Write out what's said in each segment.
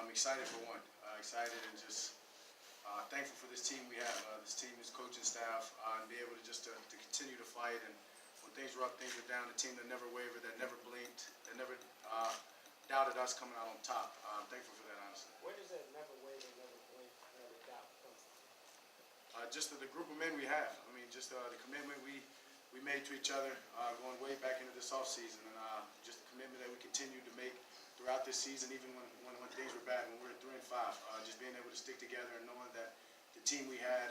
I'm excited for one. Excited and just thankful for this team we have. This team, this coaching staff, and be able to just to continue to fight. And when things were up, things were down. The team that never wavered, that never blinked, that never doubted us coming out on top. I'm thankful for that, honestly. Where does that never waver, never blink, never doubt come from? Just the group of men we have. I mean, just the commitment we made to each other going way back into this offseason, and just the commitment that we continue to make throughout this season, even when things were bad, when we were 3-5. Just being able to stick together and knowing that the team we had,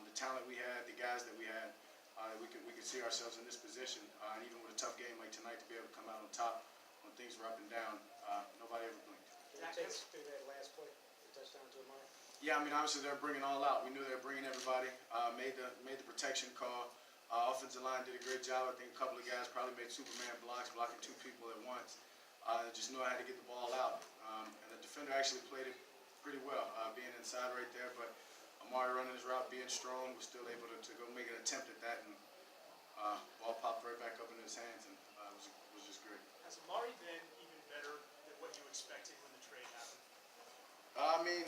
the talent we had, the guys that we had, we could see ourselves in this position. And even with a tough game like tonight, to be able to come out on top when things were up and down, nobody ever blinked. Can you take us through that last play, the touchdown to Amari? Yeah, I mean, obviously they're bringing all out. We knew they were bringing everybody. Made the protection call. Offensive line did a great job. I think a couple of guys probably made Superman blocks, blocking 2 people at once. Just knew how to get the ball out. And the defender actually played it pretty well, being inside right there. But Amari running his route, being strong, was still able to go make an attempt at that. And ball popped right back up into his hands, and it was just great. Has Amari been even better than what you expected when the trade happened? I mean,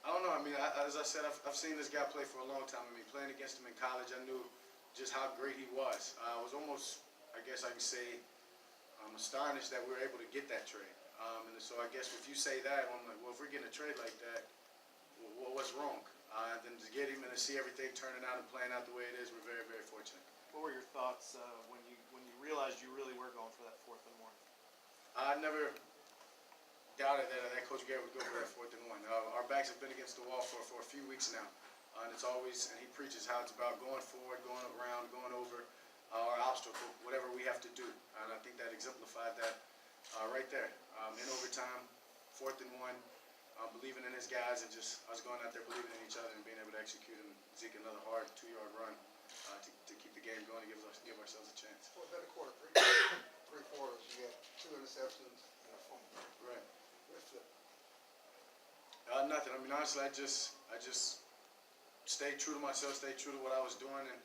I don't know. I mean, as I said, I've seen this guy play for a long time. I mean, playing against him in college, I knew just how great he was. I was almost, I guess I could say, astonished that we were able to get that trade. And so I guess if you say that, I'm like, well, if we're getting a trade like that, what's wrong? And then to get him and to see everything turning out and playing out the way it is, we're very, very fortunate. What were your thoughts when you realized you really were going for that 4th and 1? I never doubted that Coach Garrett would go for that 4th and 1. Our backs have been against the wall for a few weeks now. And it's always, and he preaches how it's about going forward, going around, going over our obstacle, whatever we have to do. And I think that exemplified that right there. In overtime, 4th and 1, believing in his guys and just us going out there believing in each other and being able to execute and Zeke another hard 2-yard run to keep the game going and give ourselves a chance. For a better quarter, three quarters, you got 2 interceptions and a fumble. Right. What's the Nothing. I mean, honestly, I just stayed true to myself, stayed true to what I was doing, and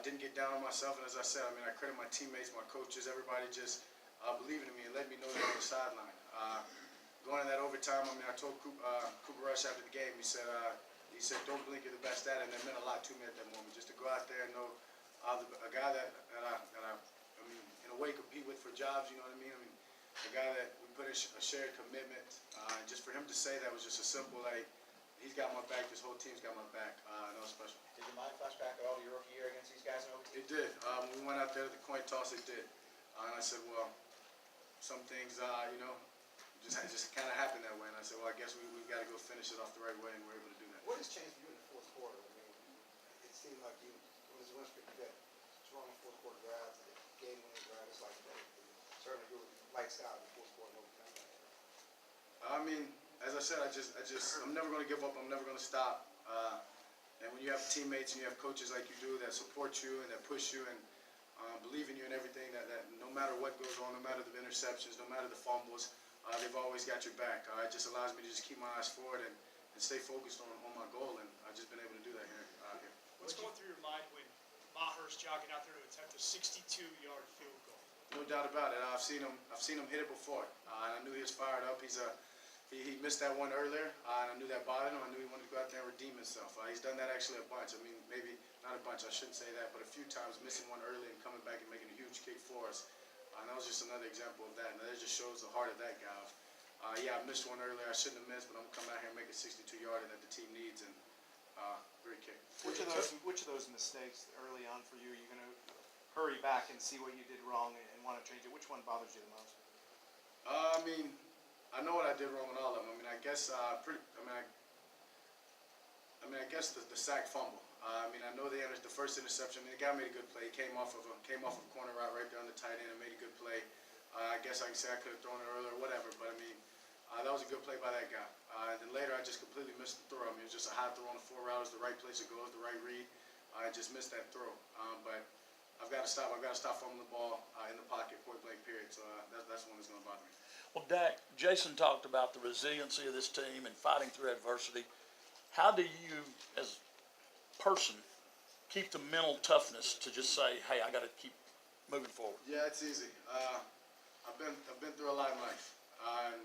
didn't get down on myself. And as I said, I mean, I credit my teammates, my coaches, everybody just believing in me and let me know that on the sideline. Going in that overtime, I mean, I told Cooper Rush after the game, he said, don't blink, you're the best at it, and that meant a lot to me at that moment, just to go out there and know a guy that I mean, in a way compete with for jobs, you know what I mean? I mean, a guy that we put a shared commitment, just for him to say that was just a simple, like, he's got my back, this whole team's got my back, and that was special. Did your mind flash back at all to your rookie year against these guys in OT? It did. When we went out there to the coin toss, it did. And I said, well, some things, you know, just kind of happened that way. And I said, well, I guess we've got to go finish it off the right way, and we're able to do that. What has changed for you in the 4th quarter? I mean, it seemed like you, when this win streak, you got strong 4th quarter drives, the game-winning drive. It's like that. Certainly, you were lights out in the 4th quarter. I mean, as I said, I'm never going to give up. I'm never going to stop. And when you have teammates and you have coaches like you do that support you and that push you and believe in you and everything, that no matter what goes on, no matter the interceptions, no matter the fumbles, they've always got your back. It just allows me to just keep my eyes forward and stay focused on my goal, and I've just been able to do that here. What's going through your mind when Maher's jogging out there to attempt a 62-yard field goal? No doubt about it. I've seen him hit it before, and I knew he was fired up. He missed that one earlier, and I knew that bothered him. I knew he wanted to go out there and redeem himself. He's done that actually a bunch. I mean, maybe not a bunch, I shouldn't say that, but a few times, missing one early and coming back and making a huge kick for us. And that was just another example of that, and that just shows the heart of that guy. Yeah, I missed one earlier. I shouldn't have missed, but I'm going to come out here and make a 62-yarder that the team needs, and great kick. Which of those mistakes early on for you, are you going to hurry back and see what you did wrong and want to change it? Which one bothers you the most? I mean, I know what I did wrong with all of them. I mean, I guess I guess the sack fumble. I mean, I know the first interception. I mean, the guy made a good play. He came off of a corner route right there on the tight end and made a good play. I guess I can say I could have thrown it earlier, or whatever. But I mean, that was a good play by that guy. And then later, I just completely missed the throw. I mean, it was just a high throw on the 4 route. It was the right place to go. It was the right read. I just missed that throw. But I've got to stop. I've got to stop fumbling the ball in the pocket, point blank period. So that's one that's going to bother me. Well, Dak, Jason talked about the resiliency of this team and fighting through adversity. How do you, as a person, keep the mental toughness to just say, hey, I got to keep moving forward? Yeah, it's easy. I've been through a lot in life. And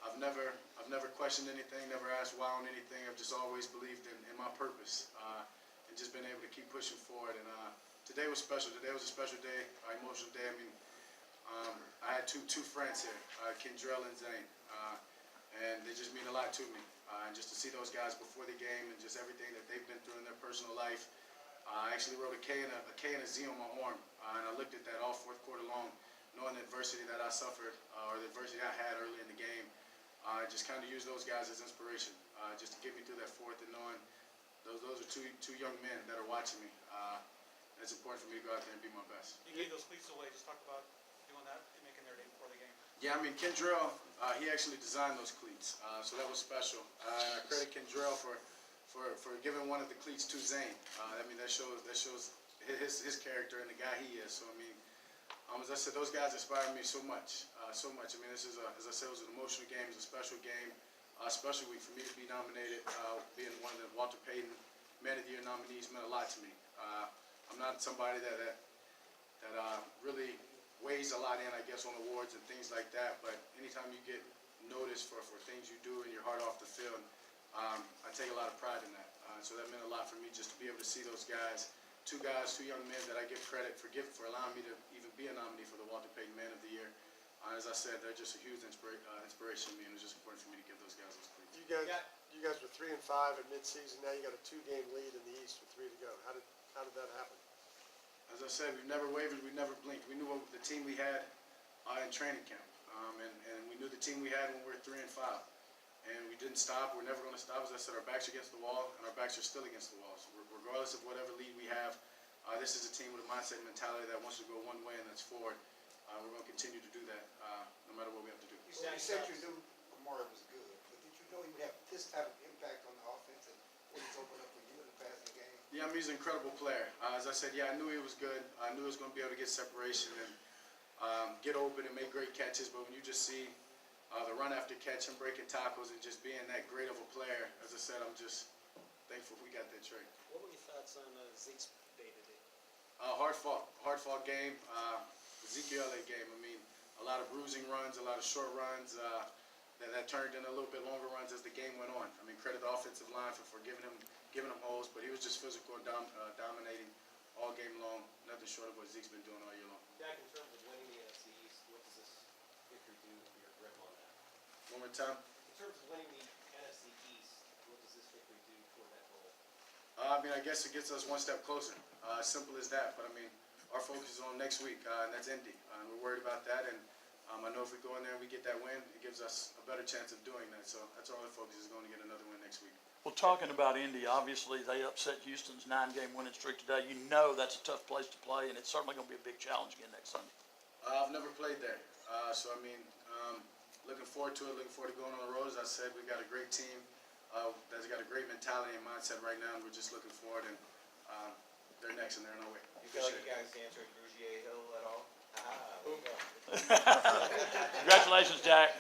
I've never questioned anything, never asked why on anything. I've just always believed in my purpose, and just been able to keep pushing forward. And today was special. Today was a special day, emotional day. I mean, I had two friends here, Kendrell and Zane, and they just mean a lot to me. And just to see those guys before the game and just everything that they've been through in their personal life. I actually wrote a K and a Z on my arm, and I looked at that all fourth quarter long, knowing the adversity that I suffered, or the adversity I had early in the game. Just kind of used those guys as inspiration, just to get me through that fourth, and knowing those are two young men that are watching me. It's important for me to go out there and be my best. You gave those cleats away. Just talk about doing that and making their day before the game. Yeah, I mean, Kendrell, he actually designed those cleats, so that was special. And I credit Kendrell for giving one of the cleats to Zane. I mean, that shows his character and the guy he is. So, I mean, as I said, those guys inspired me so much, so much. I mean, this is, as I said, it was an emotional game. It was a special game, a special week for me to be nominated, being one of the Walter Payton Man of the Year nominees meant a lot to me. I'm not somebody that really weighs a lot in, I guess, on awards and things like that, but anytime you get noticed for things you do and your heart off the field, I take a lot of pride in that. So that meant a lot for me just to be able to see those guys, two young men that I give credit for allowing me to even be a nominee for the Walter Payton Man of the Year. As I said, they're just a huge inspiration to me, and it's just important for me to give those guys those cleats. You guys were 3-5 at midseason. Now you got a 2-game lead in the East with 3 to go. How did that happen? As I said, we've never wavered, we've never blinked. We knew what the team we had in training camp, and we knew the team we had when we were 3-5. And we didn't stop. We're never going to stop. As I said, our backs are against the wall, and our backs are still against the wall. So regardless of whatever lead we have, this is a team with a mindset and mentality that wants to go one way, and that's forward. We're going to continue to do that no matter what we have to do. You said you knew Amari was good, but did you know he would have this type of impact on the offense and what he's opened up for you in the passing game? Yeah, I mean, he's an incredible player. As I said, yeah, I knew he was good. I knew he was going to be able to get separation and get open and make great catches. But when you just see the run after catch, him breaking tackles, and just being that great of a player, as I said, I'm just thankful we got that trade. What were your thoughts on Zeke's day today? Hard fought game. Ezekiel game. I mean, a lot of bruising runs, a lot of short runs that turned into a little bit longer runs as the game went on. I mean, credit the offensive line for giving him holes, but he was just physical and dominating all game long. Nothing short of what Zeke's been doing all year long. Dak, in terms of winning the NFC East, what does this victory do for your grip on that? One more time. In terms of winning the NFC East, what does this victory do toward that goal? I mean, I guess it gets us one step closer. Simple as that. But I mean, our focus is on next week, and that's Indy. We're worried about that, and I know if we go in there and we get that win, it gives us a better chance of doing that. So that's our only focus, is going to get another win next week. Well, talking about Indy, obviously they upset Houston's 9-game winning streak today. You know that's a tough place to play, and it's certainly going to be a big challenge again next Sunday. I've never played there, so I mean, looking forward to it. Looking forward to going on the road. As I said, we've got a great team that's got a great mentality and mindset right now, and we're just looking forward. And they're next, and they're on our way. You feel like you guys answered Rougier Hill at all? There you go. Congratulations, Jack.